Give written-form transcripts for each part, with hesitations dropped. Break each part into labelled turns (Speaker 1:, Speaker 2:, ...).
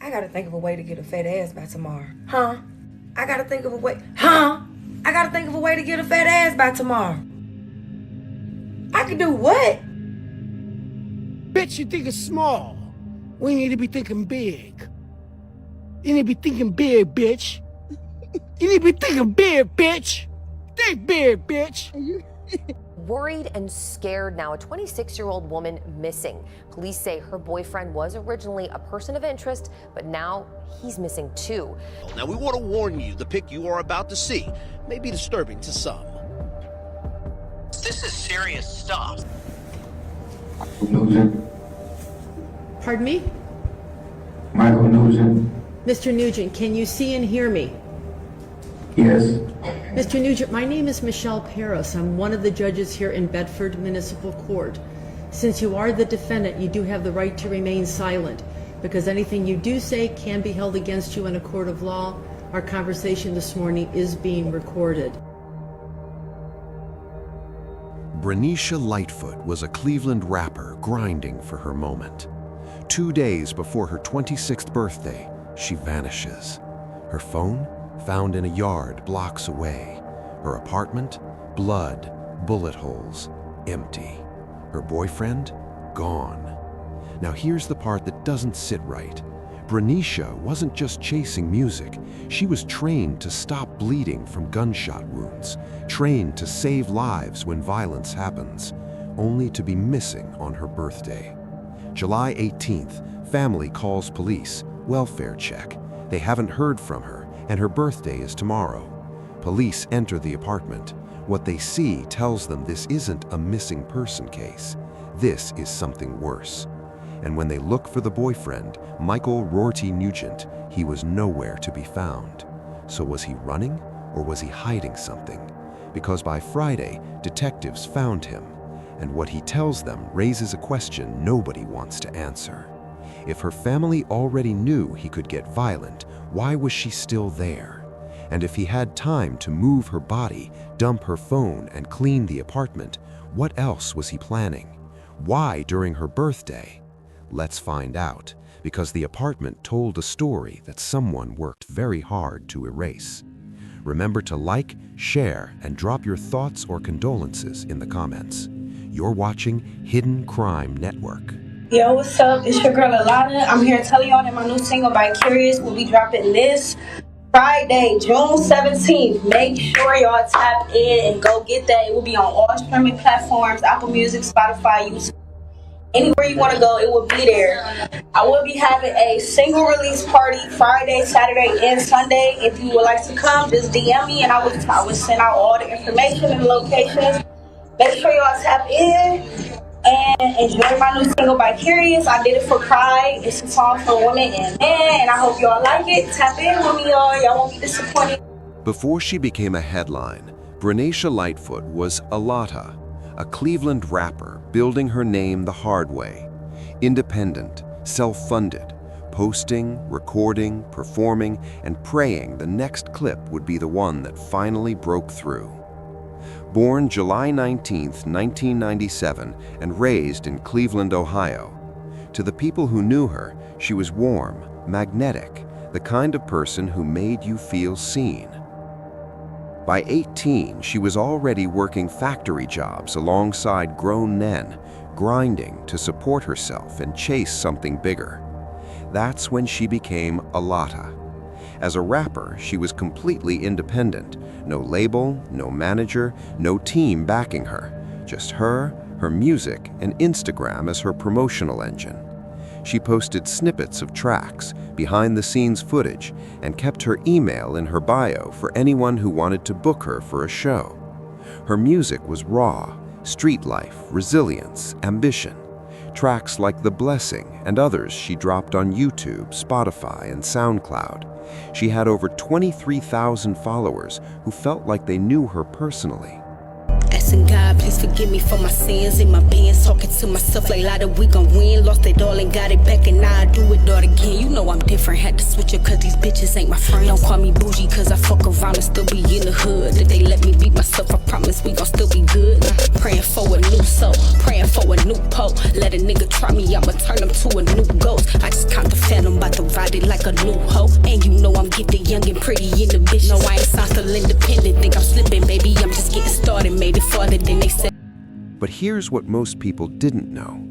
Speaker 1: I gotta think of a way to get a fat ass by tomorrow. Huh? I gotta think of a way. Huh? I gotta think of a way to get a fat ass by tomorrow. I can do what?
Speaker 2: Bitch, you think it's small. We need to be thinking big. You need to be thinking big, bitch. You need to be thinking big, bitch. Think big, bitch.
Speaker 3: Worried and scared now, a 26-year-old woman missing. Police say her boyfriend was originally a person of interest, but now he's missing too.
Speaker 4: Now we want to warn you, the pic you are about to see may be disturbing to some. This is serious stuff.
Speaker 5: Nugent.
Speaker 6: Pardon me?
Speaker 5: Michael Nugent.
Speaker 6: Mr. Nugent, can you see and hear me?
Speaker 5: Yes.
Speaker 6: Mr. Nugent, my name is Michelle Paris. I'm one of the judges here in Bedford Municipal Court. Since you are the defendant, you do have the right to remain silent, because anything you do say can be held against you in a court of law. Our conversation this morning is being recorded.
Speaker 7: Vanishes Lightfoot was a Cleveland rapper grinding for her moment. 2 days before her 26th birthday, she vanishes. Her phone? Found in a yard blocks away. Her apartment? Blood, bullet holes, empty. Her boyfriend? Gone. Now here's the part that doesn't sit right. Vanishes wasn't just chasing music. She was trained to stop bleeding from gunshot wounds, trained to save lives when violence happens, only to be missing on her birthday. July 18th, family calls police, welfare check. They haven't heard from her, and her birthday is tomorrow. Police enter the apartment. What they see tells them this isn't a missing person case. This is something worse. And when they look for the boyfriend, Michael Rorty Nugent, he was nowhere to be found. So was he running, or was he hiding something? Because by Friday, detectives found him. And what he tells them raises a question nobody wants to answer. If her family already knew he could get violent, why was she still there? And if he had time to move her body, dump her phone, and clean the apartment, what else was he planning? Why during her birthday? Let's find out, because the apartment told a story that someone worked very hard to erase. Remember to like, share, and drop your thoughts or condolences in the comments. You're watching Hidden Crime Network.
Speaker 8: Yo, what's up? It's your girl Alana. I'm here to tell y'all that my new single Vicarious will be dropping this Friday, June 17th. Make sure y'all tap in and go get that. It will be on all streaming platforms, Apple Music, Spotify, YouTube. Anywhere you want to go, it will be there. I will be having a single release party Friday, Saturday, and Sunday. If you would like to come, just DM me and I will send out all the information and locations. Make sure y'all tap in and enjoy my new single Vicarious. I did it for Pride. It's a song for women and men, and I hope y'all like it. Tap in with me, y'all. Y'all won't be disappointed.
Speaker 7: Before she became a headline, Vanishes Lightfoot was Alata, a Cleveland rapper building her name the hard way. Independent, self-funded, posting, recording, performing, and praying the next clip would be the one that finally broke through. Born July 19, 1997, and raised in Cleveland, Ohio. To the people who knew her, she was warm, magnetic, the kind of person who made you feel seen. By 18, she was already working factory jobs alongside grown men, grinding to support herself and chase something bigger. That's when she became Alata. As a rapper, she was completely independent. No label, no manager, no team backing her. Just her music, and Instagram as her promotional engine. She posted snippets of tracks, behind-the-scenes footage, and kept her email in her bio for anyone who wanted to book her for a show. Her music was raw, street life, resilience, ambition. Tracks like The Blessing and others she dropped on YouTube, Spotify, and SoundCloud. She had over 23,000 followers who felt like they knew her personally.
Speaker 9: As
Speaker 8: Listen, God, please forgive me for my sins. In my bands, talking to myself like louder, we gon' win. Lost it all and got it back, and now I do it all again. You know I'm different, had to switch up cause these bitches ain't my friends. Don't call me bougie cause I fuck around and still be in the hood. If they let me be myself, I promise we gon' still be good. Praying for a new soul, praying for a new pole. Let a nigga try me, I'ma turn him to a new ghost. I just count the phantom, about to ride it like a new hoe. And you know I'm gifted, young and pretty in the bitch. No, I ain't sound still independent, think I'm slipping, baby, I'm just getting started. Made it farther than they said.
Speaker 7: But here's what most people didn't know.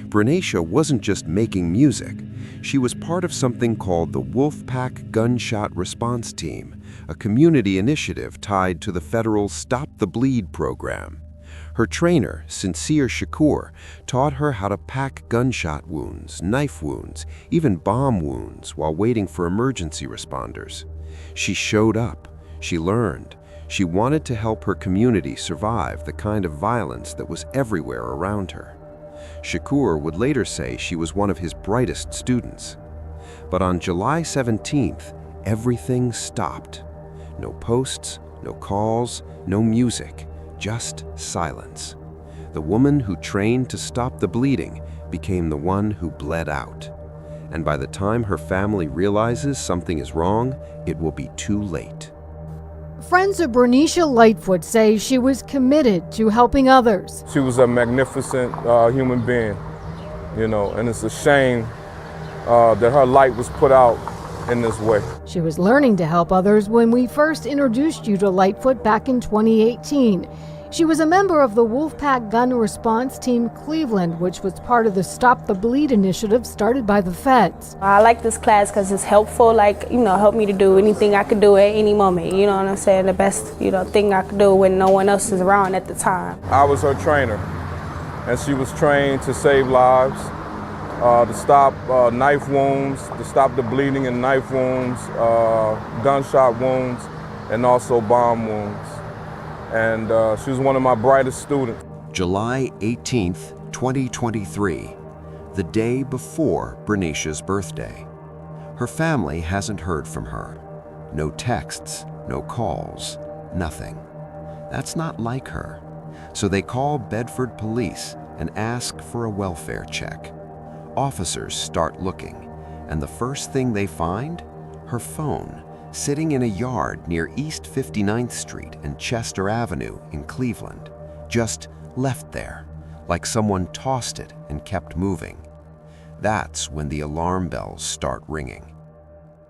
Speaker 7: Vanishes wasn't just making music. She was part of something called the Wolfpack Gunshot Response Team, a community initiative tied to the federal Stop the Bleed program. Her trainer, Sincere Shakur, taught her how to pack gunshot wounds, knife wounds, even bomb wounds while waiting for emergency responders. She showed up. She learned. She wanted to help her community survive the kind of violence that was everywhere around her. Shakur would later say she was one of his brightest students. But on July 17th, everything stopped. No posts, no calls, no music, just silence. The woman who trained to stop the bleeding became the one who bled out. And by the time her family realizes something is wrong, it will be too late.
Speaker 9: Friends of Vanishes Lightfoot say she was committed to helping others.
Speaker 10: She was a magnificent human being, you know, and it's a shame that her light was put out in this way.
Speaker 9: She was learning to help others when we first introduced you to Lightfoot back in 2018. She was a member of the Wolfpack Gun Response Team Cleveland, which was part of the Stop the Bleed initiative started by the feds.
Speaker 8: I like this class because it's helpful, like, you know, help me to do anything I could do at any moment. You know what I'm saying? The best, you know, thing I could do when no one else is around at the time.
Speaker 10: I was her trainer, and she was trained to save lives, to stop knife wounds, to stop the bleeding in knife wounds, gunshot wounds, and also bomb wounds. And she was one of my brightest students.
Speaker 7: July 18th, 2023, the day before Vanishes' birthday. Her family hasn't heard from her. No texts, no calls, nothing. That's not like her. So they call Bedford police and ask for a welfare check. Officers start looking, and the first thing they find? Her phone, sitting in a yard near East 59th Street and Chester Avenue in Cleveland, just left there, like someone tossed it and kept moving. That's when the alarm bells start ringing.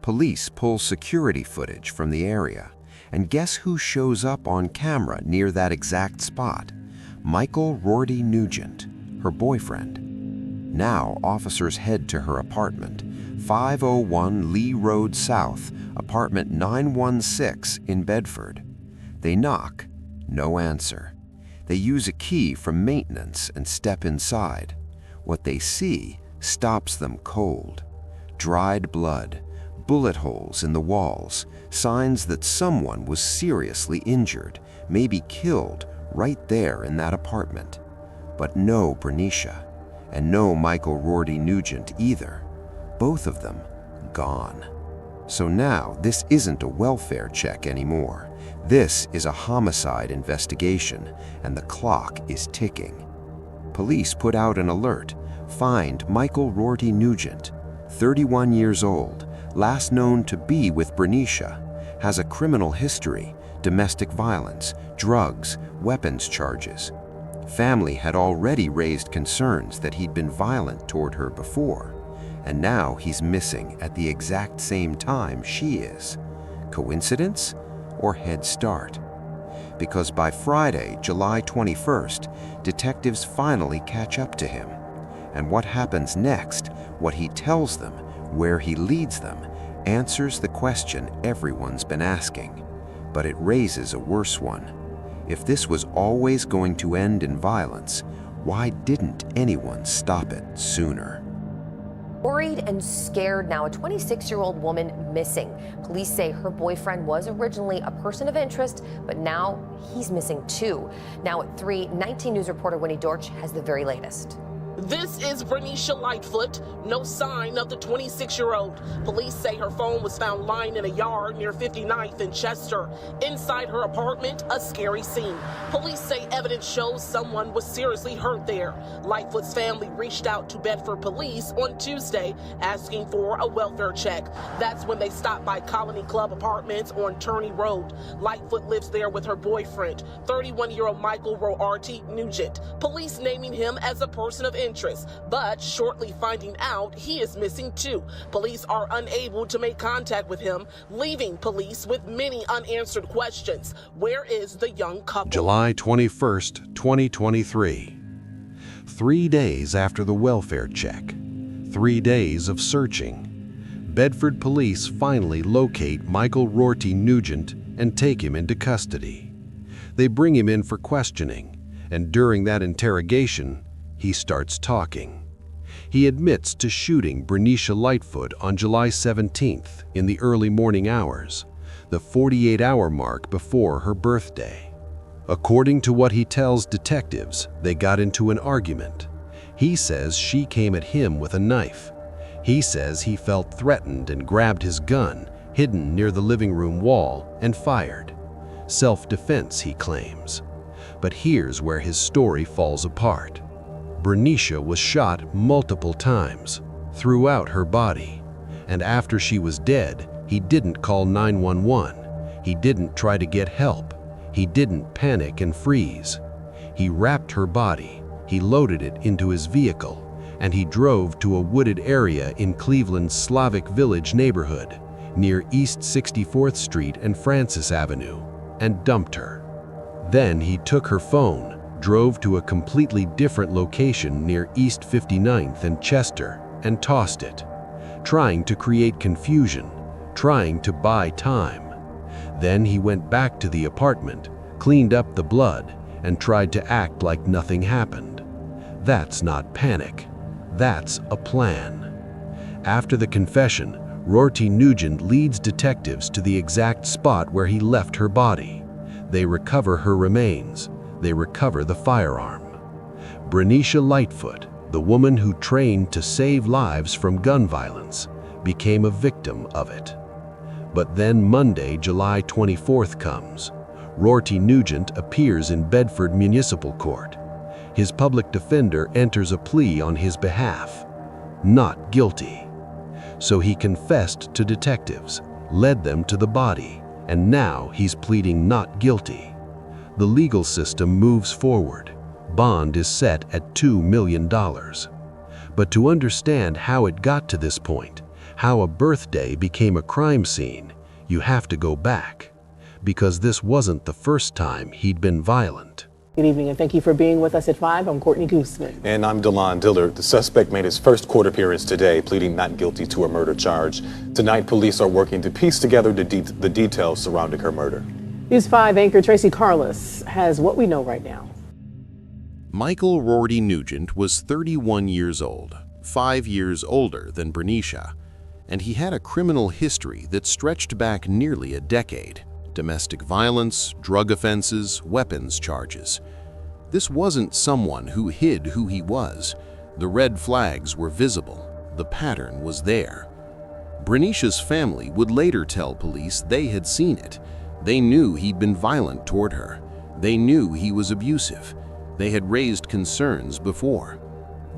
Speaker 7: Police pull security footage from the area, and guess who shows up on camera near that exact spot? Michael Rorty Nugent, her boyfriend. Now officers head to her apartment, 501 Lee Road South, apartment 916 in Bedford. They knock, no answer. They use a key from maintenance and step inside. What they see stops them cold. Dried blood, bullet holes in the walls, signs that someone was seriously injured, maybe killed, right there in that apartment. But no Vanishes, and no Michael Rorty Nugent either. Both of them gone. So now this isn't a welfare check anymore. This is a homicide investigation, and the clock is ticking. Police put out an alert. Find Michael Rorty Nugent, 31 years old, last known to be with Vanishes, has a criminal history, domestic violence, drugs, weapons charges. Family had already raised concerns that he'd been violent toward her before, and now he's missing at the exact same time she is. Coincidence or head start? Because by Friday, July 21st, detectives finally catch up to him. And what happens next, what he tells them, where he leads them, answers the question everyone's been asking. But it raises a worse one. If this was always going to end in violence, why didn't anyone stop it sooner?
Speaker 3: Worried and scared now, a 26-year-old woman missing. Police say her boyfriend was originally a person of interest, but now he's missing too. Now at 3, 19 News reporter Winnie Dorch has the very latest.
Speaker 11: This is Vanishes Lightfoot. No sign of the 26-year-old. Police say her phone was found lying in a yard near 59th and Chester. Inside her apartment, a scary scene. Police say evidence shows someone was seriously hurt there. Lightfoot's family reached out to Bedford police on Tuesday asking for a welfare check. That's when they stopped by Colony Club Apartments on Turney Road. Lightfoot lives there with her boyfriend, 31-year-old Michael Roarty Nugent. Police naming him as a person of interest, but shortly finding out he is missing too. Police are unable to make contact with him, leaving police with many unanswered questions. Where is the young couple?
Speaker 7: July 21st, 2023. 3 days after the welfare check, 3 days of searching, Bedford police finally locate Michael Roarty Nugent and take him into custody. They bring him in for questioning, and during that interrogation, he starts talking. He admits to shooting Vanishes Lightfoot on July 17th in the early morning hours, the 48-hour mark before her birthday. According to what he tells detectives, they got into an argument. He says she came at him with a knife. He says he felt threatened and grabbed his gun, hidden near the living room wall, and fired. Self-defense, he claims. But here's where his story falls apart. Vanishes was shot multiple times, throughout her body. And after she was dead, he didn't call 911. He didn't try to get help. He didn't panic and freeze. He wrapped her body, he loaded it into his vehicle, and he drove to a wooded area in Cleveland's Slavic Village neighborhood, near East 64th Street and Francis Avenue, and dumped her. Then he took her phone, drove to a completely different location near East 59th and Chester, and tossed it, trying to create confusion, trying to buy time. Then he went back to the apartment, cleaned up the blood, and tried to act like nothing happened. That's not panic. That's a plan. After the confession, Roarty Nugent leads detectives to the exact spot where he left her body. They recover her remains. They recover the firearm. Vanishes Lightfoot, the woman who trained to save lives from gun violence, became a victim of it. But then Monday, July 24th comes. Roarty Nugent appears in Bedford Municipal Court. His public defender enters a plea on his behalf. Not guilty. So he confessed to detectives, led them to the body, and now he's pleading not guilty. The legal system moves forward. Bond is set at $2 million. But to understand how it got to this point, how a birthday became a crime scene, you have to go back. Because this wasn't the first time he'd been violent.
Speaker 12: Good evening, and thank you for being with us at 5. I'm Courtney Gooseman.
Speaker 13: And I'm Delon Dillard. The suspect made his first court appearance today, pleading not guilty to a murder charge. Tonight, police are working to piece together the details surrounding her murder.
Speaker 12: News 5 anchor Tracy Carlos has what we know right now.
Speaker 7: Michael Roarty Nugent was 31 years old, 5 years older than Vanishes, and he had a criminal history that stretched back nearly a decade. Domestic violence, drug offenses, weapons charges. This wasn't someone who hid who he was. The red flags were visible. The pattern was there. Vanishes' family would later tell police they had seen it. They knew he'd been violent toward her. They knew he was abusive. They had raised concerns before.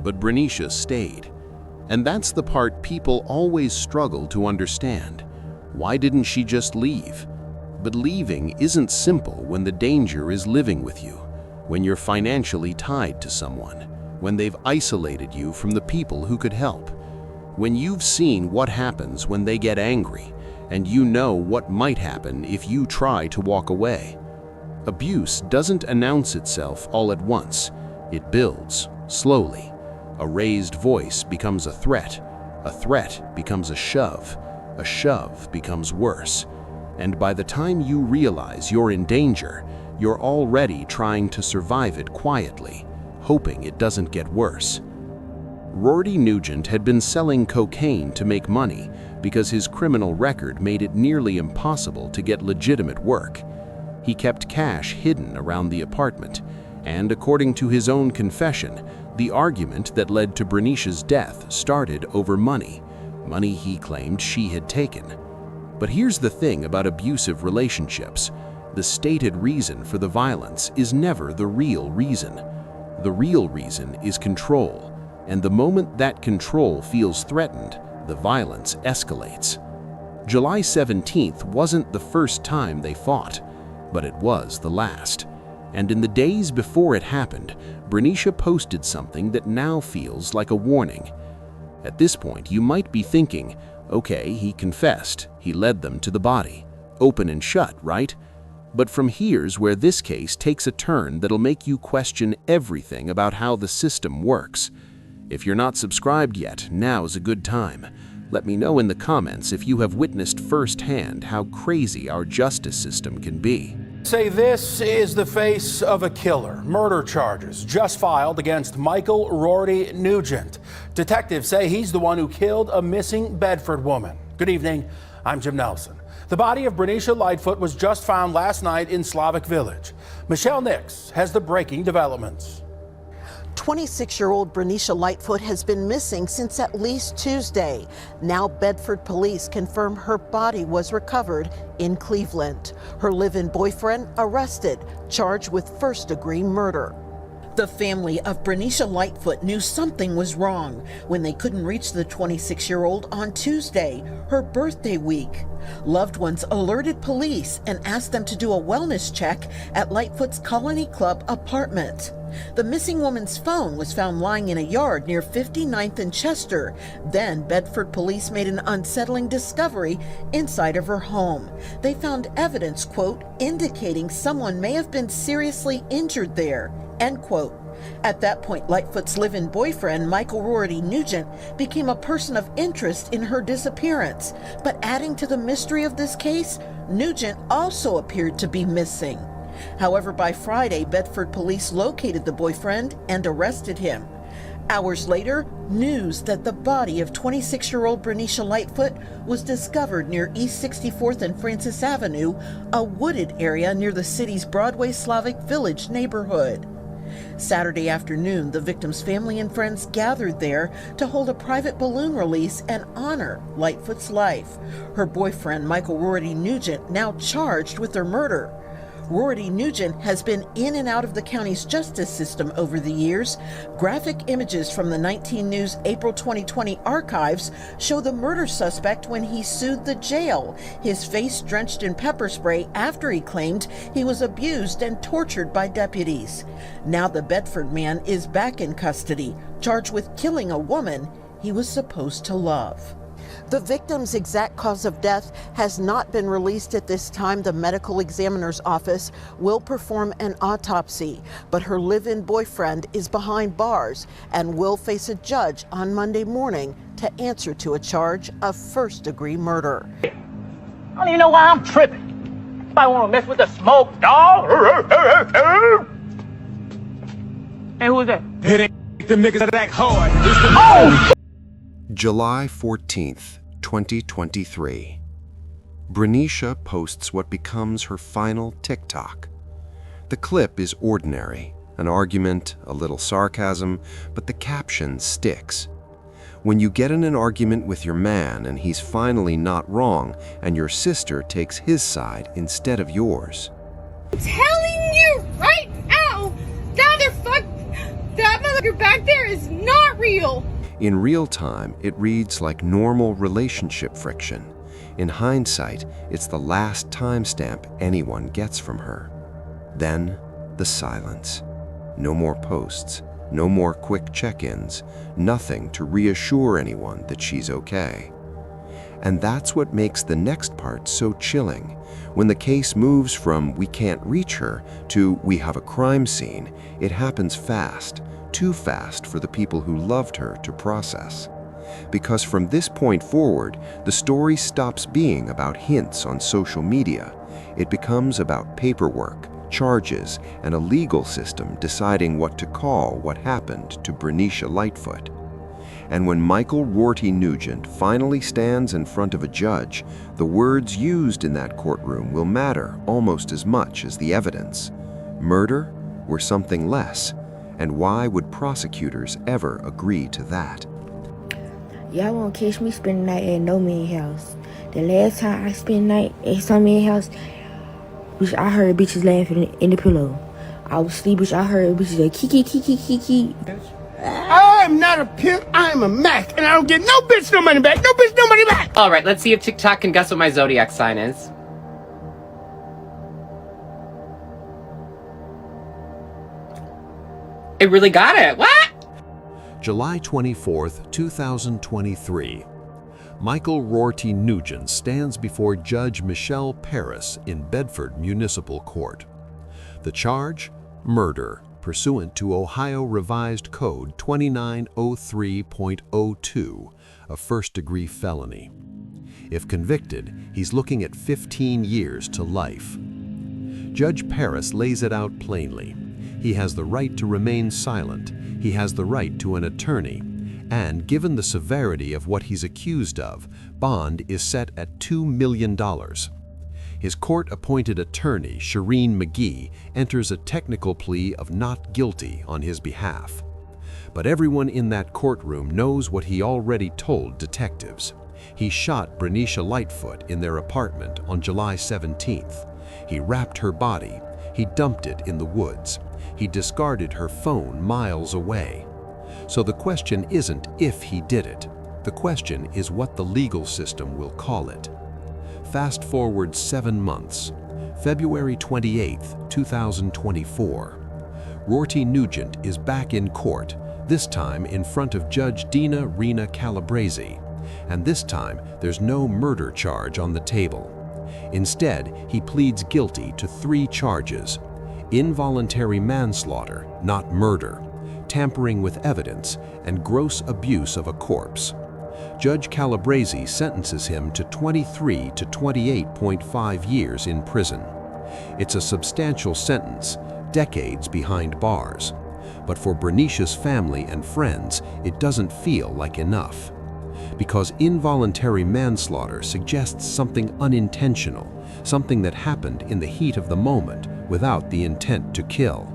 Speaker 7: But Vanishes stayed. And that's the part people always struggle to understand. Why didn't she just leave? But leaving isn't simple when the danger is living with you, when you're financially tied to someone, when they've isolated you from the people who could help, when you've seen what happens when they get angry, and you know what might happen if you try to walk away. Abuse doesn't announce itself all at once. It builds, slowly. A raised voice becomes a threat becomes a shove becomes worse. And by the time you realize you're in danger, you're already trying to survive it quietly, hoping it doesn't get worse. Roarty Nugent had been selling cocaine to make money because his criminal record made it nearly impossible to get legitimate work. He kept cash hidden around the apartment, and according to his own confession,
Speaker 14: The argument that led to Brenisha's death started over money he claimed she had taken. But here's the thing about abusive relationships. The stated reason for the violence is never the real reason. The real reason is control, and the moment that control feels threatened, the violence escalates. July 17th wasn't the first time they fought, but it was the last. And in the days before it happened, Brenisha posted something that now feels like a warning. At this point, you might be thinking, okay, he confessed, he led them to the body. Open and shut, right? But from here's where this case takes a turn that'll make you question everything about how the system works. If you're not subscribed yet, now's a good time. Let me know in the comments if you have witnessed firsthand how crazy our justice system can be.
Speaker 2: Say this is the face of a killer. Murder charges just filed against Michael Rory Nugent. Detectives say he's the one who killed a missing Bedford woman. Good evening, I'm Jim Nelson. The body of Brenisha Lightfoot was just found last night in Slavic Village. Michelle Nix has the breaking developments.
Speaker 15: 26-year-old Brenisha Lightfoot has been missing since at least Tuesday. Now Bedford police confirm her body was recovered in Cleveland. Her live-in boyfriend arrested, charged with first-degree murder. The family of Brenisha Lightfoot knew something was wrong when they couldn't reach the 26-year-old on Tuesday, her birthday week. Loved ones alerted police and asked them to do a wellness check at Lightfoot's Colony Club apartment. The missing woman's phone was found lying in a yard near 59th and Chester. Then Bedford police made an unsettling discovery inside of her home. They found evidence, quote, indicating someone may have been seriously injured there, end quote. At that point, Lightfoot's live-in boyfriend, Michael Rory Nugent, became a person of interest in her disappearance. But adding to the mystery of this case, Nugent also appeared to be missing. However, by Friday, Bedford police located the boyfriend and arrested him. Hours later, news that the body of 26-year-old Brenisha Lightfoot was discovered near East 64th and Francis Avenue, a wooded area near the city's Broadway Slavic Village neighborhood. Saturday afternoon, the victim's family and friends gathered there to hold a private balloon release and honor Lightfoot's life. Her boyfriend, Michael Rory Nugent, now charged with her murder. Rory Nugent has been in and out of the county's justice system over the years. Graphic images from the 19 News April 2020 archives show the murder suspect when he sued the jail, his face drenched in pepper spray after he claimed he was abused and tortured by deputies. Now the Bedford man is back in custody, charged with killing a woman he was supposed to love. The victim's exact cause of death has not been released at this time. The medical examiner's office will perform an autopsy, but her live-in boyfriend is behind bars and will face a judge on Monday morning to answer to a charge of first-degree murder.
Speaker 16: I don't even know why I'm tripping. If I want to mess with the smoke, dog. Hey, who is that?
Speaker 17: It ain't them niggas that act hard. It's the
Speaker 7: July 14th, 2023. Brenisha posts what becomes her final TikTok. The clip is ordinary, an argument, a little sarcasm, but the caption sticks. When you get in an argument with your man and he's finally not wrong and your sister takes his side instead of yours.
Speaker 18: I'm telling you right now, that motherfucker back there is not real.
Speaker 7: In real time, it reads like normal relationship friction. In hindsight, it's the last timestamp anyone gets from her. Then, the silence. No more posts, no more quick check-ins, nothing to reassure anyone that she's okay. And that's what makes the next part so chilling. When the case moves from "we can't reach her" to "we have a crime scene," it happens fast. Too fast for the people who loved her to process. Because from this point forward, the story stops being about hints on social media. It becomes about paperwork, charges, and a legal system deciding what to call what happened to Brenisha Lightfoot. And when Michael Rory Nugent finally stands in front of a judge, the words used in that courtroom will matter almost as much as the evidence. Murder or something less? And why would prosecutors ever agree to that?
Speaker 19: Y'all won't catch me spending the night at no man house. The last time I spent the night at some man house, which I heard bitches laughing in the pillow. I was asleep, which I heard bitches like kiki kiki kiki.
Speaker 2: I'm not a pimp, I'm a Mac, and I don't get no bitch no money back. No bitch no money back.
Speaker 20: All right, let's see if TikTok can guess what my zodiac sign is. It really got it. What?
Speaker 14: July 24th, 2023. Michael Rorty Nugent stands before Judge Michelle Paris in Bedford Municipal Court. The charge? Murder, pursuant to Ohio Revised Code 2903.02, a first-degree felony. If convicted, he's looking at 15 years to life. Judge Paris lays it out plainly. He has the right to remain silent. He has the right to an attorney. And given the severity of what he's accused of, bond is set at $2 million. His court-appointed attorney, Shireen McGee, enters a technical plea of not guilty on his behalf. But everyone in that courtroom knows what he already told detectives. He shot Brenisha Lightfoot in their apartment on July 17th. He wrapped her body. He dumped it in the woods. He discarded her phone miles away. So the question isn't if he did it. The question is what the legal system will call it. Fast forward 7 months. February 28th, 2024. Rorty Nugent is back in court, this time in front of Judge Dina Rena Calabrese. And this time, there's no murder charge on the table. Instead, he pleads guilty to 3 charges: involuntary manslaughter, not murder, tampering with evidence, and gross abuse of a corpse. Judge Calabrese sentences him to 23 to 28.5 years in prison. It's a substantial sentence, decades behind bars. But for Brenisha's family and friends, it doesn't feel like enough. Because involuntary manslaughter suggests something unintentional, something that happened in the heat of the moment without the intent to kill.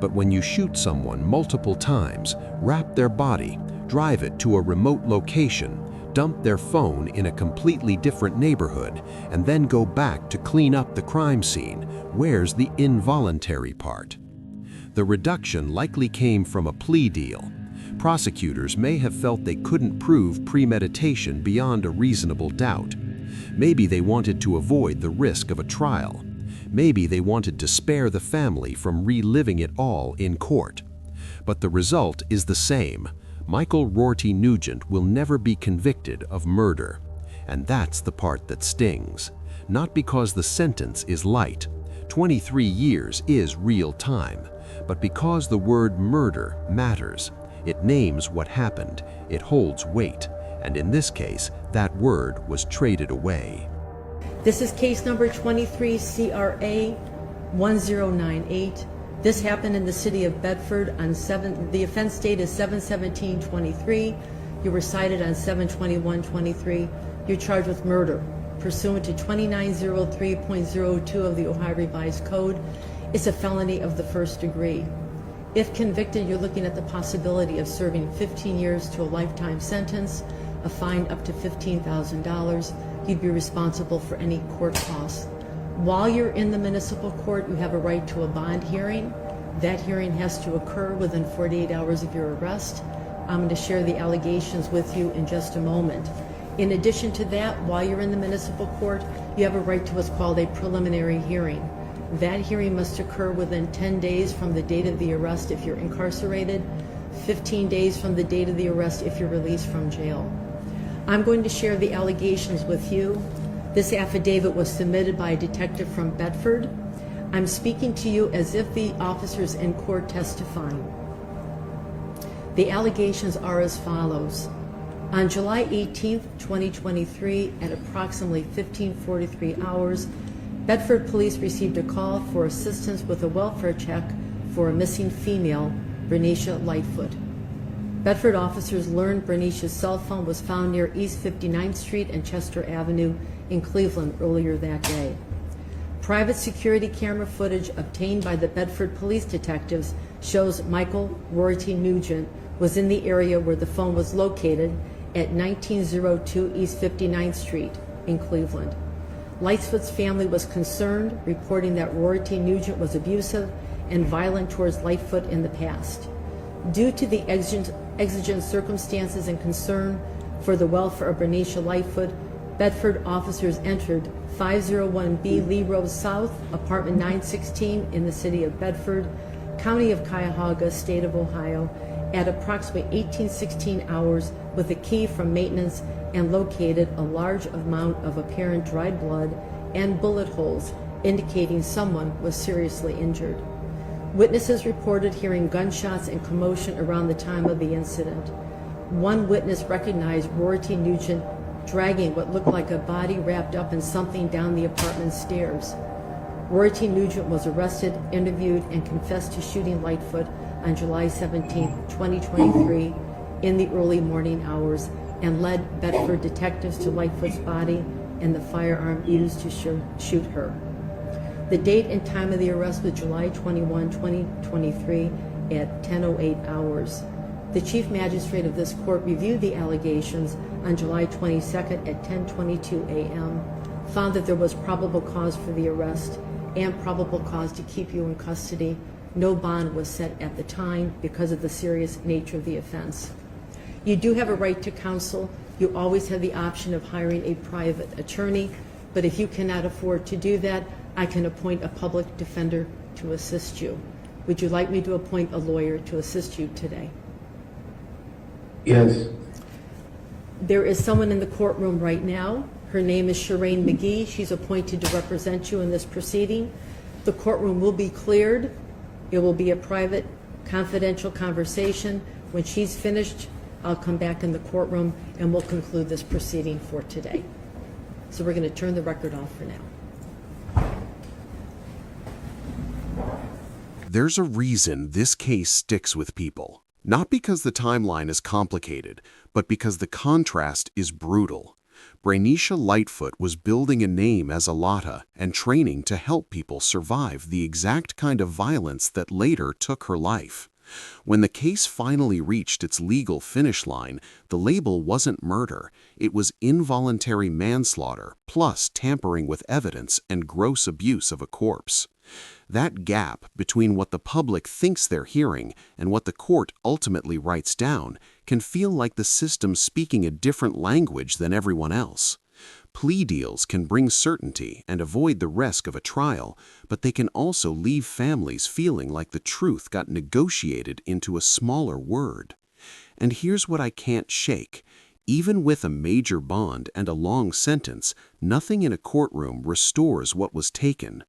Speaker 14: But when you shoot someone multiple times, wrap their body, drive it to a remote location, dump their phone in a completely different neighborhood, and then go back to clean up the crime scene, where's the involuntary part? The reduction likely came from a plea deal. Prosecutors may have felt they couldn't prove premeditation beyond a reasonable doubt. Maybe they wanted to avoid the risk of a trial. Maybe they wanted to spare the family from reliving it all in court. But the result is the same. Michael Rorty Nugent will never be convicted of murder. And that's the part that stings. Not because the sentence is light. 23 years is real time. But because the word murder matters. It names what happened. It holds weight. And in this case, that word was traded away.
Speaker 6: This is case number 23 CRA 1098. This happened in the city of Bedford on the offense date is 7/17/23. You were cited on 7/21/23. You're charged with murder pursuant to 2903.02 of the Ohio Revised Code. It's a felony of the first degree. If convicted, you're looking at the possibility of serving 15 years to a lifetime sentence, a fine up to $15,000. You'd be responsible for any court costs. While you're in the municipal court, you have a right to a bond hearing. That hearing has to occur within 48 hours of your arrest. I'm going to share the allegations with you in just a moment. In addition to that, while you're in the municipal court, you have a right to what's called a preliminary hearing. That hearing must occur within 10 days from the date of the arrest if you're incarcerated, 15 days from the date of the arrest if you're released from jail. I'm going to share the allegations with you. This affidavit was submitted by a detective from Bedford. I'm speaking to you as if the officers in court testifying. The allegations are as follows. On July 18th, 2023, at approximately 15:43 hours, Bedford police received a call for assistance with a welfare check for a missing female, Brenisha Lightfoot. Bedford officers learned Brenisha's cell phone was found near East 59th Street and Chester Avenue in Cleveland earlier that day. Private security camera footage obtained by the Bedford police detectives shows Michael Rorty Nugent was in the area where the phone was located at 1902 East 59th Street in Cleveland. Lightfoot's family was concerned, reporting that Rorty Nugent was abusive and violent towards Lightfoot in the past. Due to the exigent circumstances and concern for the welfare of Bernicia Lightfoot, Bedford officers entered 501B Lee Road South, apartment 916 in the city of Bedford, county of Cuyahoga, state of Ohio, at approximately 1816 hours with a key from maintenance and located a large amount of apparent dried blood and bullet holes indicating someone was seriously injured. Witnesses reported hearing gunshots and commotion around the time of the incident. One witness recognized Rorty Nugent dragging what looked like a body wrapped up in something down the apartment stairs. Rorty Nugent was arrested, interviewed, and confessed to shooting Lightfoot on July 17, 2023, in the early morning hours, and led Bedford detectives to Lightfoot's body and the firearm used to shoot her. The date and time of the arrest was July 21, 2023, at 10:08 hours. The Chief Magistrate of this court reviewed the allegations on July 22nd at 10:22 a.m., found that there was probable cause for the arrest and probable cause to keep you in custody. No bond was set at the time because of the serious nature of the offense. You do have a right to counsel. You always have the option of hiring a private attorney, but if you cannot afford to do that, I can appoint a public defender to assist you. Would you like me to appoint a lawyer to assist you today?
Speaker 5: Yes.
Speaker 6: There is someone in the courtroom right now. Her name is Shireen McGee. She's appointed to represent you in this proceeding. The courtroom will be cleared. It will be a private, confidential conversation. When she's finished, I'll come back in the courtroom and we'll conclude this proceeding for today. So we're going to turn the record off for now.
Speaker 7: There's a reason this case sticks with people. Not because the timeline is complicated, but because the contrast is brutal. Bernicia Lightfoot was building a name as a Lotta and training to help people survive the exact kind of violence that later took her life. When the case finally reached its legal finish line, the label wasn't murder, it was involuntary manslaughter, plus tampering with evidence and gross abuse of a corpse. That gap between what the public thinks they're hearing and what the court ultimately writes down can feel like the system speaking a different language than everyone else. Plea deals can bring certainty and avoid the risk of a trial, but they can also leave families feeling like the truth got negotiated into a smaller word. And here's what I can't shake. Even with a major bond and a long sentence, nothing in a courtroom restores what was taken.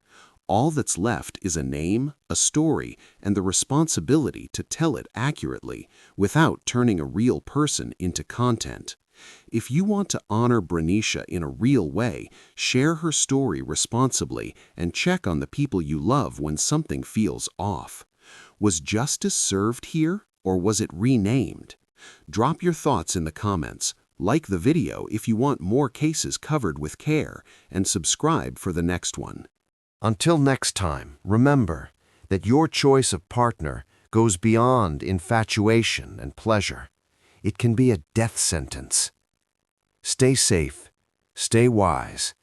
Speaker 7: All that's left is a name, a story, and the responsibility to tell it accurately without turning a real person into content. If you want to honor Bernicia in a real way, share her story responsibly and check on the people you love when something feels off. Was justice served here, or was it renamed? Drop your thoughts in the comments, like the video if you want more cases covered with care, and subscribe for the next one. Until next time, remember that your choice of partner goes beyond infatuation and pleasure. It can be a death sentence. Stay safe, stay wise,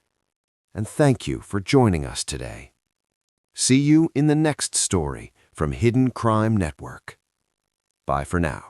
Speaker 7: and thank you for joining us today. See you in the next story from Hidden Crime Network. Bye for now.